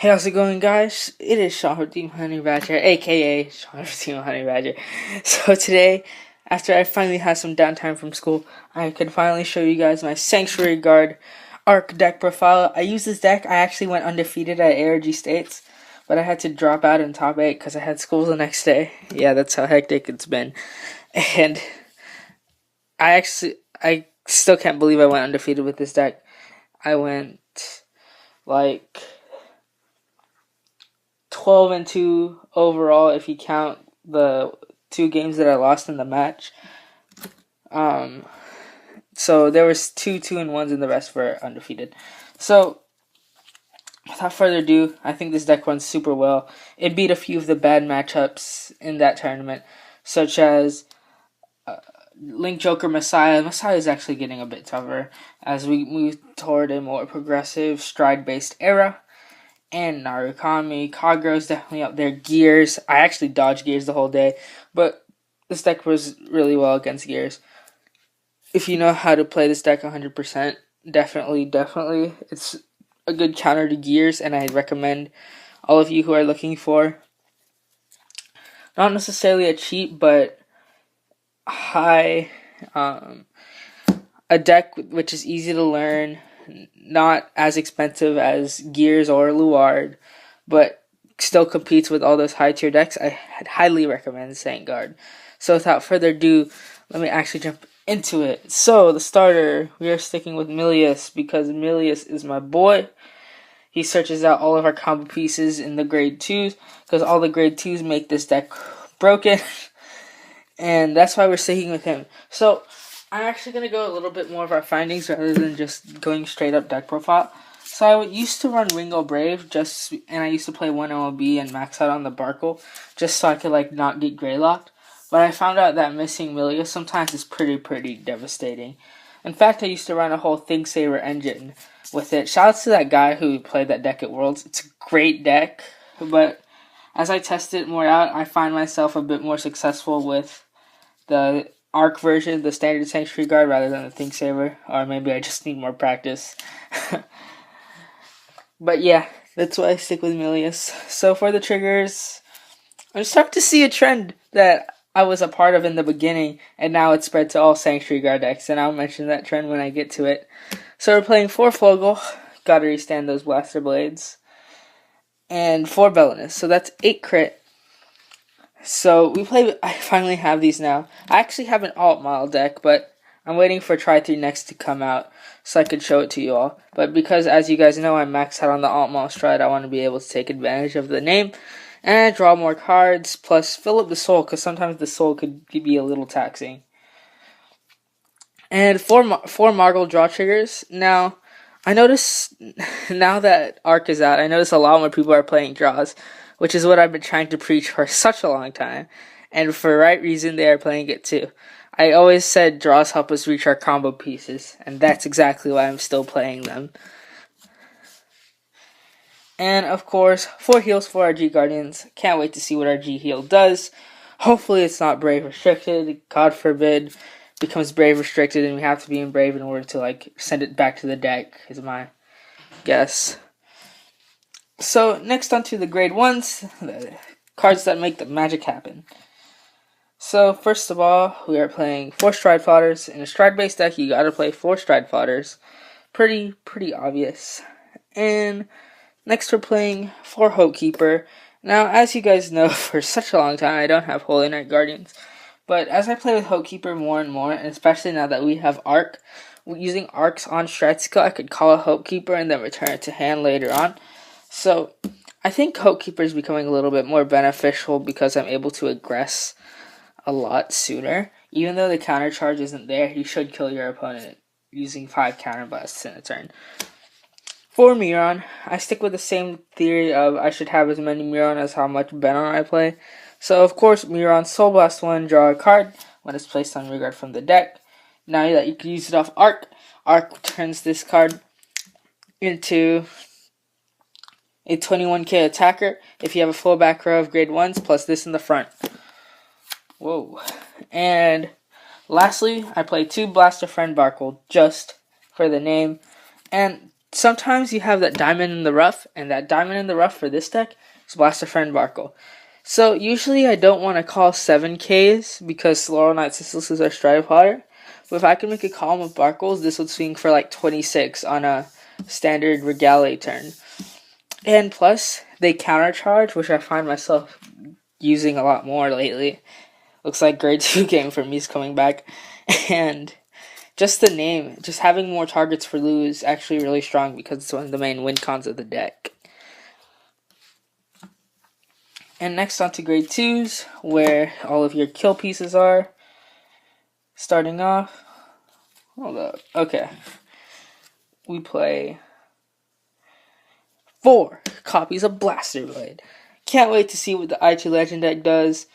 Hey, how's it going, guys? It is Sean from Team Honey Badger, aka Sean from Team Honey Badger. So today, after I finally had some downtime from school, I could finally show you guys my Sanctuary Guard ARC deck profile. I used this deck. I actually went undefeated at ARG States, but I had to drop out in top 8 because I had school the next day. Yeah, that's how hectic it's been. And I still can't believe I went undefeated with this deck. I went like 12-2 overall if you count the 2 games that I lost in the match. So there was 2-2-1s and the rest were undefeated. So without further ado, I think this deck runs super well. It beat a few of the bad matchups in that tournament, such as Link Joker Messiah. Messiah is actually getting a bit tougher as we move toward a more progressive stride-based era. And Narukami. Kagero's definitely up there. Gears. I actually dodged Gears the whole day, but this deck was really well against Gears. If you know how to play this deck 100%, definitely, it's a good counter to Gears, and I recommend all of you who are looking for not necessarily a cheap, but high, a deck which is easy to learn, not as expensive as Gears or Luard, but still competes with all those high tier decks. I highly recommend Vanguard. So without further ado, let me actually jump into it. So the starter, we are sticking with Milius because Milius is my boy. He searches out all of our combo pieces in the grade 2s because all the grade 2s make this deck broken. And that's why we're sticking with him. So I'm actually going to go a little bit more of our findings rather than just going straight up deck profile. So I used to run Ringo Brave, and I used to play 1 OLB and max out on the Barkle, just so I could not get Greylocked. But I found out that missing Milius sometimes is pretty devastating. In fact, I used to run a whole Thinksaver engine with it. Shoutouts to that guy who played that deck at Worlds. It's a great deck, but as I test it more out, I find myself a bit more successful with the ARC version, the standard Sanctuary Guard, rather than the Thinksaver. Or maybe I just need more practice. But yeah, that's why I stick with Milius. So for the triggers, I'm starting to see a trend that I was a part of in the beginning, and now it's spread to all Sanctuary Guard decks, and I'll mention that trend when I get to it. So we're playing 4 Flogel, gotta restand those Blaster Blades, and 4 Belinus, so that's 8 crit. So I finally have these now. I actually have an Altmile deck, but I'm waiting for Tri-3 Next to come out so I could show it to you all. But because, as you guys know, I maxed out on the Altmile Stride, I want to be able to take advantage of the name and draw more cards, plus fill up the soul, because sometimes the soul could be a little taxing. And 4 Margle draw triggers. Now, I notice, now that ARC is out, I notice a lot more people are playing draws, which is what I've been trying to preach for such a long time. And for the right reason, they are playing it too. I always said draws help us reach our combo pieces, and that's exactly why I'm still playing them. And of course, 4 heals for our G Guardians. Can't wait to see what our G heal does. Hopefully it's not Brave Restricted. God forbid becomes Brave Restricted and we have to be in Brave in order to send it back to the deck, is my guess. So next on to the grade 1s, the cards that make the magic happen. So first of all, we are playing 4 Stride Plotters. In a stride-based deck, you gotta play 4 Stride Plotters. Pretty obvious. And next we're playing 4 Hope Keeper. Now, as you guys know, for such a long time, I don't have Holy Knight Guardians. But as I play with Hope Keeper more and more, and especially now that we have ARC, using ARCs on Stride Skill, I could call a Hope Keeper and then return it to hand later on. So I think Hope Keeper is becoming a little bit more beneficial because I'm able to aggress a lot sooner. Even though the counter charge isn't there, you should kill your opponent using 5 counter blasts in a turn. For Miron, I stick with the same theory of I should have as many Miron as how much Benon I play. So of course, Miron Soul Blast 1, draw a card when it's placed on rearguard from the deck. Now that you can use it off ARC, ARC turns this card into a 21k attacker if you have a full back row of grade 1s plus this in the front. Whoa. And lastly, I play 2 Blaster Friend Barkle just for the name and sometimes you have that diamond in the rough, and that diamond in the rough for this deck is Blaster Friend Barkle. So usually I don't want to call 7Ks because Laurel Knight Sisyphus are Strive Hotter. But if I can make a column of Barkles, this would swing for like 26 on a standard Regale turn. And plus, they countercharge, which I find myself using a lot more lately. Looks like grade 2 game for me is coming back. And just the name, just having more targets for Lou is actually really strong because it's one of the main win cons of the deck. And next on to grade 2s, where all of your kill pieces are. Starting off, hold up, okay. We play 4 copies of Blaster Blade. Can't wait to see what the IT Legend deck does.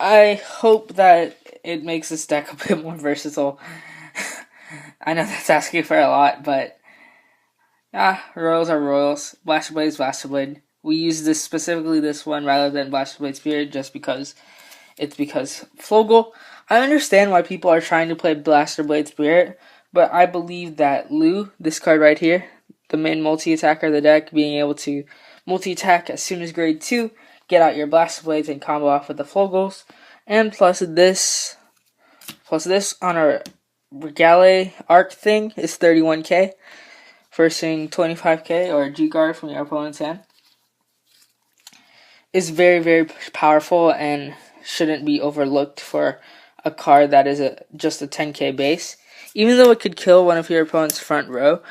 I hope that it makes this deck a bit more versatile. I know that's asking for a lot, but Royals are Royals. Blaster Blade is Blaster Blade. We use this specifically this one rather than Blaster Blade Spirit just because Flogel. I understand why people are trying to play Blaster Blade Spirit, but I believe that Lou, this card right here, the main multi-attacker of the deck, being able to multi-attack as soon as grade 2, get out your Blaster Blades and combo off with the Flogels, and plus this on our Regale arc thing is 31k, versing 25k or a G-Guard from your opponent's hand. Is very, very powerful and shouldn't be overlooked for a card that is just a 10k base. Even though it could kill one of your opponent's front row,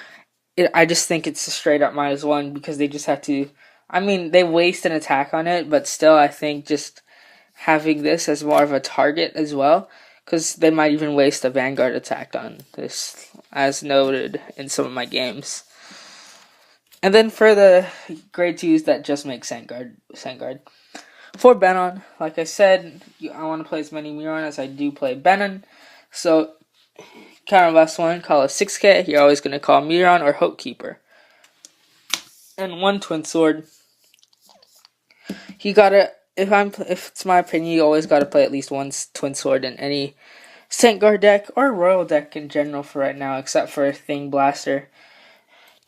I just think it's a straight up -1 because they just have to. I mean, they waste an attack on it, but still, I think just having this as more of a target as well, because they might even waste a Vanguard attack on this, as noted in some of my games. And then for the grade 2s that just make Sandguard. For Benon, like I said, I want to play as many Miron as I do play Benon. So, counter last one, call a 6k. You're always going to call Miron or Hope Keeper. And 1 Twin Sword. You gotta, if it's my opinion, you always gotta play at least 1 Twin Sword in any Sandguard deck or Royal deck in general for right now, except for Thing Blaster.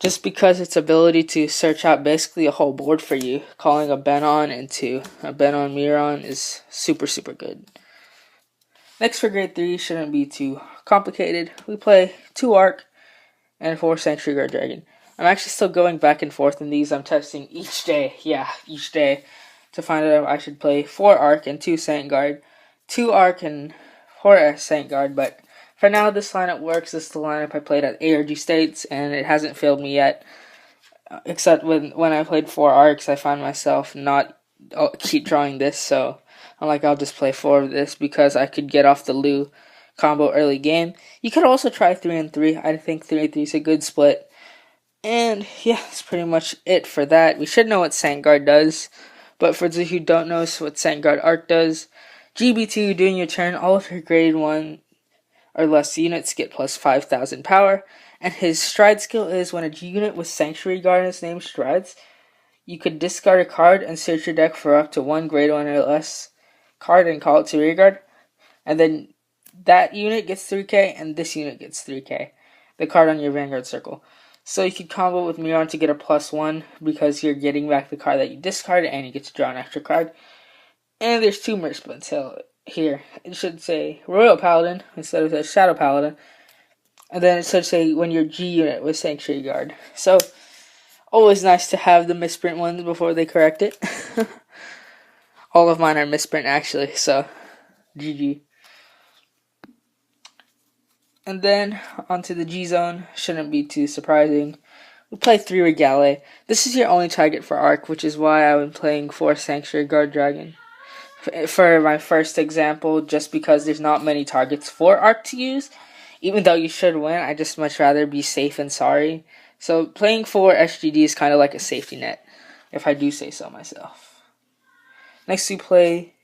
Just because its ability to search out basically a whole board for you, calling a Benon into a Benon Miron is super, super good. Next for grade 3, shouldn't be too complicated. We play 2 Arc and 4 Sanctuary Guard Dragon. I'm actually still going back and forth in these. I'm testing each day, to find out if I should play 4 Arc and 2 Sandguard, 2 Arc and 4 Sandguard, but for now, this lineup works. This is the lineup I played at ARG States, and it hasn't failed me yet. Except when I played 4 Arcs, I found myself not keep drawing this, so I'm like, I'll just play 4 of this because I could get off the Lou combo early game. You could also try 3 and 3. I think 3 and 3 is a good split. And yeah, that's pretty much it for that. We should know what Sandguard does, but for those who don't know what Sandguard Arc does, GB2 during your turn, all of your grade 1 or less units get plus 5,000 power, and his stride skill is when a G unit with Sanctuary Guard in its name strides, you could discard a card and search your deck for up to 1 grade 1 or less card and call it to rear guard, and then that unit gets 3k and this unit gets 3k, the card on your Vanguard circle. So you could combo with Miron to get a +1 because you're getting back the card that you discarded and you get to draw an extra card. And there's 2 merch splits here. It should say Royal Paladin instead of the Shadow Paladin. And then it should say when your G unit was Sanctuary Guard. So, always nice to have the misprint ones before they correct it. All of mine are misprint actually, so GG. And then, onto the G-Zone. Shouldn't be too surprising. We play 3 Regale. This is your only target for Arc, which is why I've been playing 4 Sanctuary Guard Dragon. For my first example, just because there's not many targets for Arc to use. Even though you should win, I just much rather be safe and sorry. So, playing 4 SGD is kind of like a safety net, if I do say so myself. Next, we play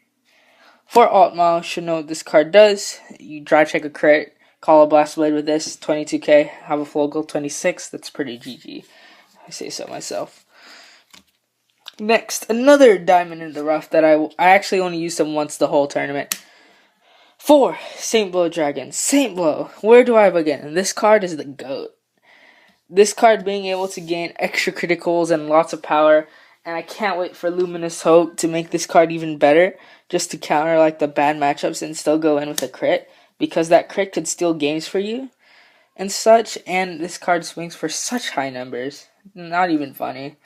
4 Altmile. Should know what this card does. You drive check a crit. Call a Blast Blade with this, 22k, have a Flogel, 26, that's pretty GG, I say so myself. Next, another diamond in the rough that I actually only used them once the whole tournament. 4 Saint Blow Dragon. Saint Blow, where do I begin? This card is the GOAT. this card being able to gain extra criticals and lots of power, and I can't wait for Luminous Hope to make this card even better, just to counter like the bad matchups and still go in with a crit, because that crit could steal games for you and such, and this card swings for such high numbers, not even funny,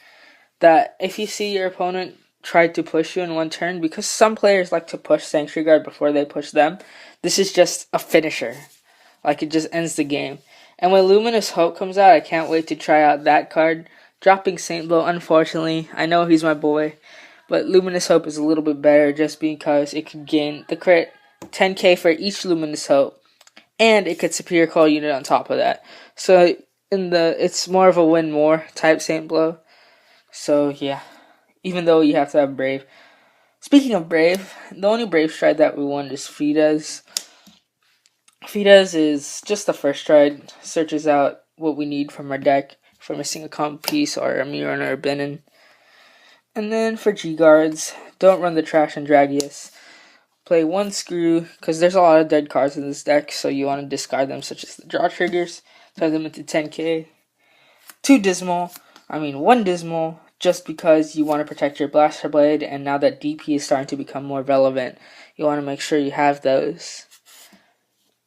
that if you see your opponent try to push you in one turn, because some players like to push Sanctuary Guard before they push them, this is just a finisher. Like, it just ends the game. And when Luminous Hope comes out, I can't wait to try out that card. Dropping Saint Blow, unfortunately, I know he's my boy, but Luminous Hope is a little bit better just because it could gain the crit 10k for each Luminous Hope, and it could Superior Call unit on top of that. So it's more of a win more type Saint Blow. So yeah, even though you have to have Brave. Speaking of Brave, the only Brave stride that we won is Fides. Fides is just the first stride, searches out what we need from our deck. If we're missing a combo piece or a Miron or a Benin. And then for G-Guards, don't run the Trash and Dragius. Play one Screw, because there's a lot of dead cards in this deck, so you want to discard them, such as the draw triggers. Turn them into 10k. One Dismal, just because you want to protect your Blaster Blade, and now that DP is starting to become more relevant, you want to make sure you have those.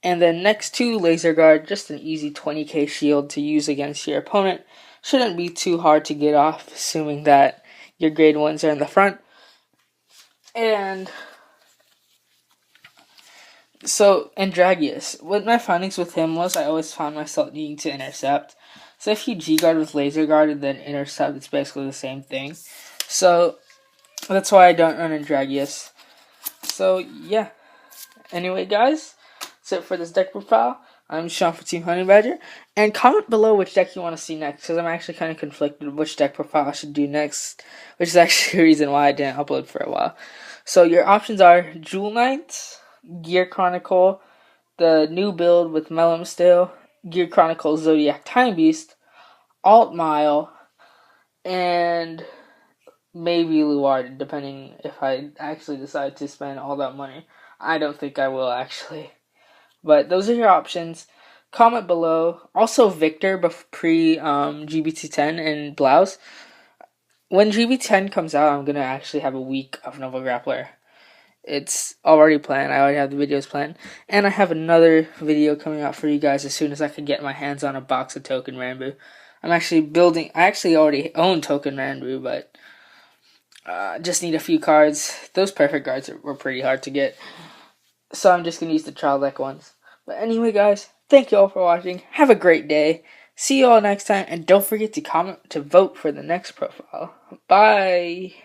And then next to Laser Guard, just an easy 20k shield to use against your opponent. Shouldn't be too hard to get off, assuming that your grade 1s are in the front. And Dragius, what my findings with him was, I always found myself needing to intercept. So if you G-Guard with Laser Guard and then intercept, it's basically the same thing. So that's why I don't run Dragius. So yeah. Anyway, guys, that's it for this deck profile. I'm Sean for Team Honey Badger. And comment below which deck you want to see next, because I'm actually kind of conflicted which deck profile I should do next, which is actually the reason why I didn't upload for a while. So your options are Jewel Knight, Gear Chronicle, the new build with Melem still, Gear Chronicle Zodiac Time Beast, Altmile, and maybe Luard, depending if I actually decide to spend all that money. I don't think I will, actually. But those are your options. Comment below. Also, Victor pre GBT10 and Blaus. When GBT10 comes out, I'm going to actually have a week of Nova Grappler. It's already planned. I already have the videos planned. And I have another video coming out for you guys as soon as I can get my hands on a box of Token Ranbu. I'm actually building... I actually already own Token Ranbu, but just need a few cards. Those perfect cards were pretty hard to get. So I'm just going to use the trial deck ones. But anyway, guys, thank you all for watching. Have a great day. See you all next time. And don't forget to comment to vote for the next profile. Bye.